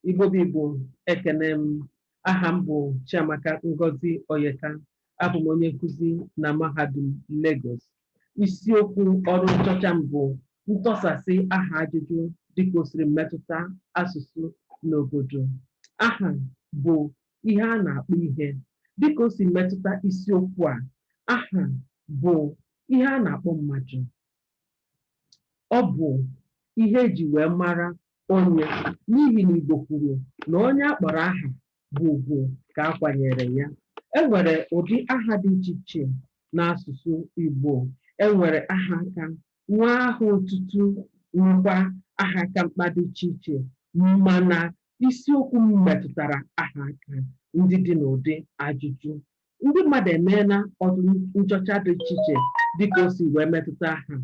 Igbo Igbo ekene m. Aha m bụ Chiamaka Ngozi Oyeka. Abụ m onye nkụzi na Mahadum Lagos. Isiokwu ọrụ nchọcha m bụ ntọsasị aha ajụjụ dịka o siri metụta asụsụ n'obodo. Aha bụ ihe a na-akpọ ihe. Dịka o si metụta isiokwu a, aha bụ ihe a na-akpọ mmadụ. Ọ bụ ihe eji wee mara onye, n'ihi na Igbo kwuru na onye akpọrọ aha bụ ugwu ka a kwanyere ya. Enwere ụdị aha dị iche iche n'asụsụ Igbo. Enwere aha aka, nwa aha otutu, ngwa aha aka mkpa dị iche iche, mana isiokwu m metụtara aha aka ndị dị n'ụdị ajụjụ. Ndị mmadụ emeela ọtụtụ nchọcha dị iche iche dịka o si wee metụta aha,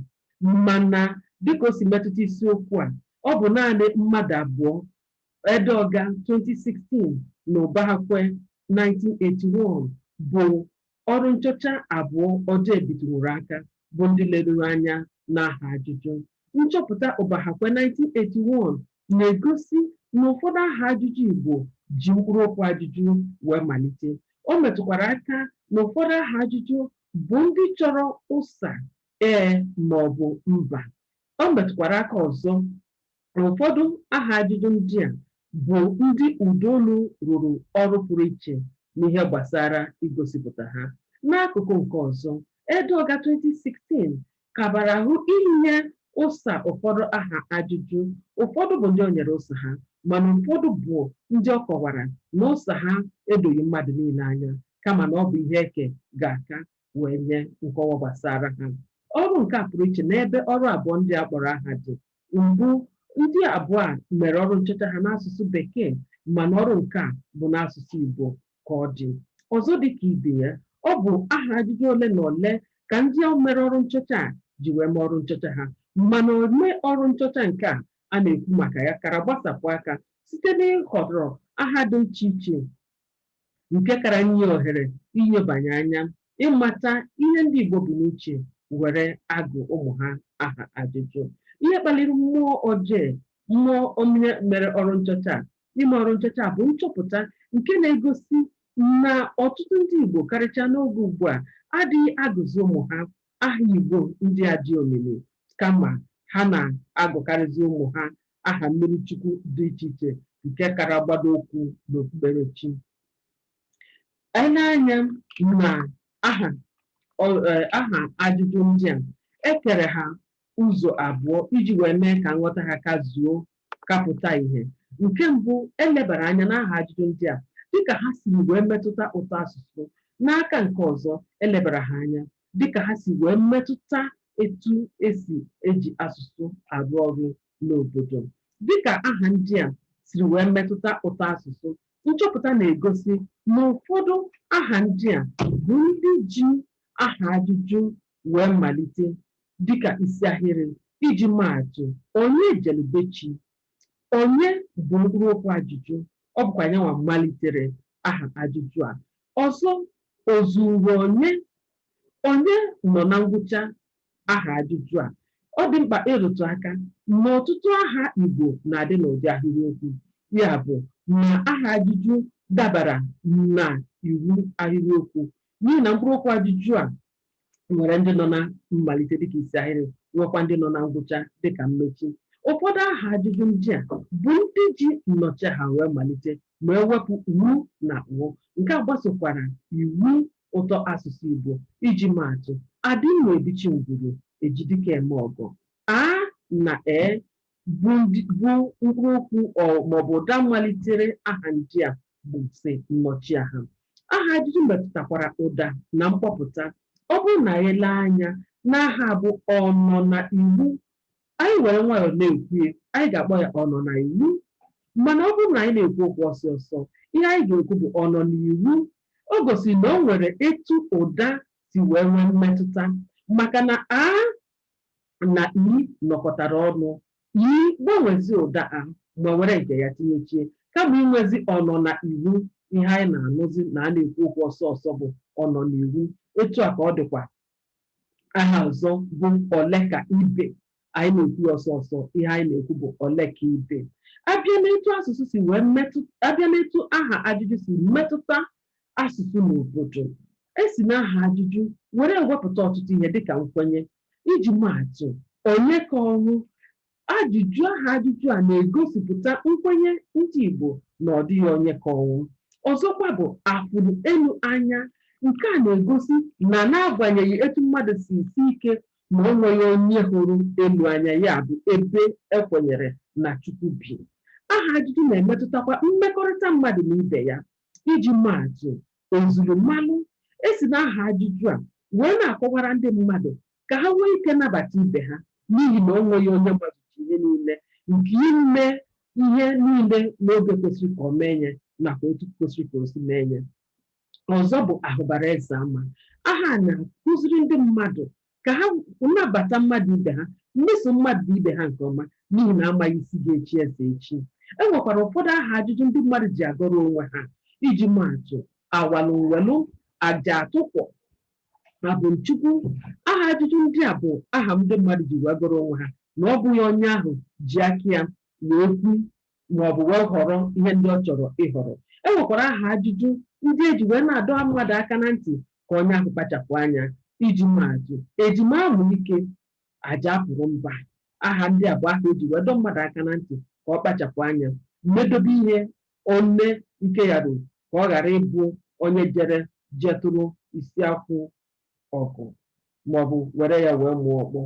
mana dịka o si metụta isiokwu a, ọ bụ naanị mmadụ abụọ, Edeoga 2016 na Ụbahakwe 1981, bụ ọrụ nchọcha abụọ ọjọọ ebitụrụ aka bụ ndị leruru anya n'aha ajụjụ. Nchọpụta Ụbahakwe 1981 na-egosi na ụfọdụ aha ajụjụ Igbo ji mkpụrụ okwu ajụjụ wee malite. O metụkwara aka na ụfọdụ aha ajụjụ bụ ndị chọrọ ụsa ee ma ọ bụ mba. O metụkwara aka ọzọ na ụfọdụ aha ajụjụ ndị a bụ ndị ụdaolu rụrụ ọrụ pụrụ iche n'ihe gbasara igosipụta ha. N'akụkụ nke ọzọ, Edeoga 2016 kabara hụ inye ụsa ụfọdụ aha ajụjụ. Ụfọdụ bụ ndị o nyere ụsa ha, mana ụfọdụ bụ ndị ọ kọwara na ụsa ha edoghị mmadụ niile anya, kama na ọ bụ ihe eke ga-aka wee nye nkọwa gbasara ha. Ọrụ nke a pụrụ iche n'ebe ọrụ abụọ ndị a kpọrọ aha dị. Mbụ, ndị abụọ a mere ọrụ nchọcha ha n'asụsụ Bekee, mana ọrụ nke a bụ n'asụsụ Igbo ka ọ dị. Ọzọ dịka ibe ya, ọ bụ aha ajụjụ ole na ole ka ndị mere ọrụ nchọcha a ji wee mee ọrụ nchọcha ha, mana ome ọrụ nchọcha nke a na-ekwu maka ya kara gbasapụ aka site n'ịhọrọ aha dị iche iche nke kara nye ohere inyebanye anya, ịmata ihe ndị Igbo bụ n'uche, were agụ ụmụ ha aha ajụjụ. Ihe kpaliri mmụọ ọjọọ, mmụọ onye mere ọrụ nchọcha ime ọrụ nchọcha bụ nchọpụta nke na-egosi na ọtụtụ ndị Igbo karịchaa n'oge ugbu a adịghị agụzi ụmụ ha aha Igbo ndị a dị omimi, kama ha na-agụkarịzi ụmụ ha aha mmiri chukwu dị iche iche nke kara gbado ụkwụ n'okpukperechi. Anyị na-anya na aha ajụjụ ndị a ekere ha ụzọ abụọ iji wee mee ka nghọta ha kazuo kapụta ihe. Nke mbụ, elebara anya n'aha ajụjụ ndị a dịka ha si wee metụta ụtọ asụsụ. N'aka nke ọzọ, elebara ha anya dịka ha si wee metụta etu esi eji asụsụ arụ ọrụ n'obodo. Dịka aha ndị a siri wee metụta ụtọ asụsụ, nchọpụta na-egosi na ụfọdụ aha ndị a bụ ndị ji aha ajụjụ wee malite, dịka isi ahịrị. Iji maatụ, onye jelubechi, onye bụ mkpụrụ okwu ajụjụ, ọ bụkwa yanwa malitere aha ajụjụ a. Ọzọ, ozuru onye, onye nọ na ngwụcha aha ajụjụ a. Ọ dị mkpa ịrụtụ aka na ọtụtụ aha Igbo na-adị n'ụdị ahịrịokwu, ya bụ na aha ajụjụ dabara na iwu ahịrịokwu, n'ihi na mkpụrụ okwu ajụjụ a nwere ndị nọ na mmalite dịka isi ahịrị, nwekwa ndị nọ na ngwụcha dịka mmechi. Ụfọdụ aha ajụjụ ndị a bụ ndị ji nnọchiaha wee malite ma ewepụ wu na ụ. Nke a gbasokwara iwu ụtọ asụsụ Igbo. Iji maatụ, adịmma ebichi ngwuru ejidike eme ọgọ. A na e bụ mkpụrụ okwu maọbụ ụda malitere aha ndị a bụ si nnọchiaha. Aha ajụjụ metụtakwara ụda na mkpọpụta. Ọ bụrụ na anyị lee anya n'aha bụ ọnọ na iwu, anyị were nwayọọ na-ekwu, anyị ga-akpọ ya ọnọ na iwu. Mana ọ bụrụ na anyị na-ekwu okwu ọsọsọ, ihe anyị ga-ekwu bụ ọnọ na iwu. O gosiri na o nwere etu ụda si wee nwee mmetụta, maka na a na i nọkọtara ọnụ, i gbanwezi ụda a ma were nke ya tinyechie, kama inwezi ọnọ na iwu. Ihe anyị na-anụzi na a na-ekwu okwu ọsọsọ bụ ọnọ na iwu. Etu a ka ọ dịkwa aha ọzọ bụ ole ka ibe. anyị na-ekwu ọsọsọ ihe anyị na-ekwu bụ ole ka ibe. Abịa n'etu asụsụ si wee abịa n'etu aha ajụjụ si metụta asụsụ n'obodo, esi na aha ajụjụ were ewepụta ọtụtụ ihe dịka nkwenye. Iji maatụ, onye ka ọnwụ. Ajụjụ aha ajụjụ a na-egosipụta nkwenye ndị Igbo na ọ dịghị onye ka ọnwụ. Ọzọkwa bụ afụrụ elu anya. Nke a na-egosi na n'agbanyeghị etu mmadụ si isi ike ma o nweghị onye hụrụ elu anya, ya bụ ebe ekwenyere na Chukwu bi. Aha ajụjụ na-emetụtakwa mmekọrịta mmadụ na ibe ya. Iji maatụ, ozuru mmanụ, esi na aha ajụjụ a wee na-akọwara ndị mmadụ ka ha nwee ike nabata ibe ha, n'ihi na o nweghị onye gbazuchi ihe niile, nke ime ihe niile n'oge kwesịrị ka o mee nye nakwa etu kwesịrị ka o si mee nye. Ọzọ bụ ahụbara eze ama. Aha na-akụziri ndị mmadụ ka ha nabata mmadụ ibe ha, mmeso mmadụ ibe ha nke ọma, n'ihi na amaghị isi ga-echi eze echi. E nwekwara ụfọdụ aha ajụjụ ndị mmadụ ji agọrọ onwe ha. Iji maatụ, awalụ nwelụ, aja atụkwọ, abụmchukwu. Aha ajụjụ ndị a bụ aha ndị mmadụ ji wee gọrọ onwe ha, na ọ bụghị onye ahụ ji aka ya wee kwu maọbụ wee họrọ ihe ndị ọ chọrọ ịhọrọ. E nwekwara aha ajụjụ ndị eji wee na-adọ mmadụ aka na ntị ka onye ahụ kpachapụ anya. Iji maatụ, ejima amụ ike, aja apụrụ mba. Aha ndị a bụ aha eji wee dọọ mmadụ aka na ntị ka ọ kpachapụ anya, mmedobe ihe one ike ya ruru, ka ọ ghara ịbụ onye jetụrụ isi akwụ ọgụ maọbụ were ya wee mụọ ọkpọ.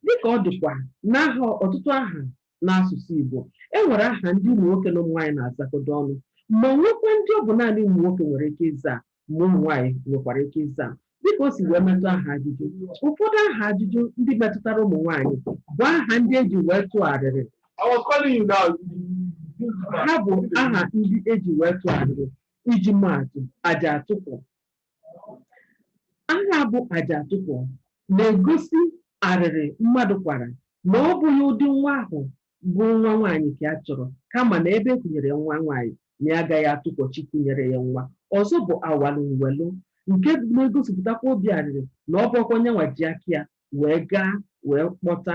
Dịka ọ dịkwa n'aha ọtụtụ aha n'asụsụ Igbo, e nwere aha ndị ụmụ nwoke na ụmụ nwaanyị na-azakodo ọnụ, ma nwekwa ndị ọ bụ naanị ụmụ nwoke nwere ike ịza, ma ụmụ nwaanyị nwekwara ike ịza. Dịka o si wee metụ aha ajụjụ, ụfọdụ aha ajụjụ ndị metụtara ụmụ nwaanyị bụ aha ndị eji wee tụgharịrị. Ha bụ aha ndị eji wee tụgharịrị. Iji maatụ, aja atụkwọ. Aha bụ aja atụkwọ na-egosi arịrị mmadụ kwara na ọ bụghị ụdị nwa ahụ bụ nwa nwaanyị ka a chọrọ, kama na ebe ekụnyere nwa nwaanyị na ya agaghị atụkwọchi kụnyere ya nwa. Ọzọ bụ awalụ nwelụ, nke na-egosipụtakwa obi arịrị na ọ bụkwa onye nwa ji aka ya wee gaa wee kpọta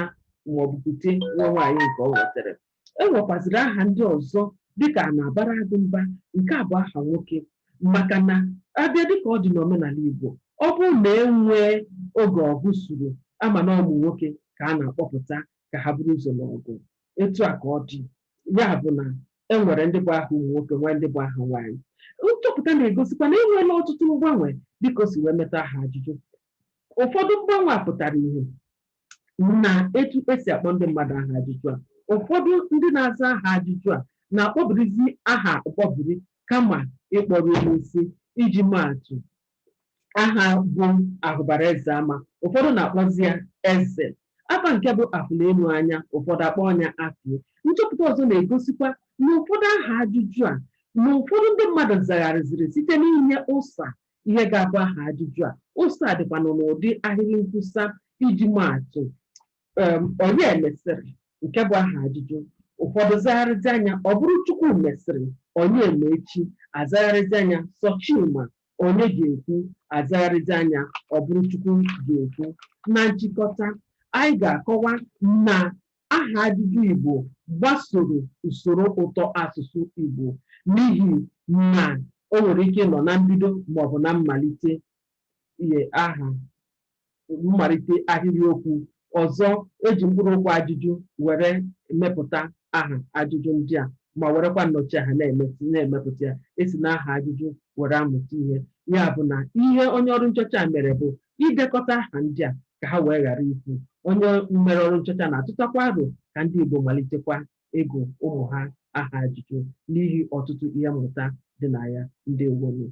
maọbụ bute nwa nwaanyị nke ọ wetara. E nwekwaziri aha ndị ọzọ dịka a na-abara agụ mba. Nke a bụ aha nwoke, maka na abịa dịka ọ dị n'omenala Igbo, ọ bụrụ na enwee oge ọgụ suru, ama na ọmụ nwoke ka a na-akpọpụta ka ha bụrụ ụzọ n'ọgụ. Etu a ka ọ dị. Ya bụ na e nwere ndị bụ aha ụmụ nwoke, nwee ndị bụ aha nwaanyị. Nchọpụta na-egosikwa na enweela ọtụtụ mgbanwe dịka o si wee meta aha ajụjụ. Ụfọdụ mgbanwe a pụtara ihe na etu esi akpọ ndị mmadụ aha ajụjụ a. Ụfọdụ ndị na-aza aha ajụjụ a na-akpọbirizi aha akpọbiri kama ịkpọrọ onyeisi. Iji maatụ, aha bụ ahụbara eze ama, ụfọdụ na-akpọzi ya eze. Afa nke bụ afụla elu anya, ụfọdụ akpọ ya afụ. Nchọpụta ọzọ na-egosikwa na ụfọdụ aha ajụjụ a na ụfọdụ ndị mmadụ zagharịziri site n'inye ụsa ihe ga-abụ aha ajụjụ a. Ụsa dịkwanụ n'ụdị ahịrị nkwusa. Iji maatụ, onye mesịrị, nke bụ aha ajụjụ. Ụfọdụ zagharịzi anya, ọ bụrụ Chukwu mesịrị, onye emechi, azagharịzi anya sọ Chima, onye ga-ekwu, azagharịzi anya, ọ bụrụ Chukwu ga-ekwu. Na nchịkọta, anyị ga-akọwa na aha ajụjụ Igbo gbasoro usoro ụtọ asụsụ Igbo, n'ihi na o nwere ike ịnọ na mbido maọbụ na mmalite ahịrịokwu. Ọzọ, eji mkpụrụ okwu ajụjụ were mepụta aha ajụjụ ndị a, ma werekwa nnọchi aha na-emepụta ya. Esi na aha ajụjụ were amụta ihe. Ya bụ na ihe onye ọrụ nchọcha mere bụ idekọta aha ndị a ka ha wee ghara ikwu. Onye mere ọrụ nchọcha na-atụtakwa aro ka ndị Igbo malitekwa ịgụ ụmụ ha aha ajụjụ, n'ihi ọtụtụ ihe mmụta dị na ya. Ndewonu.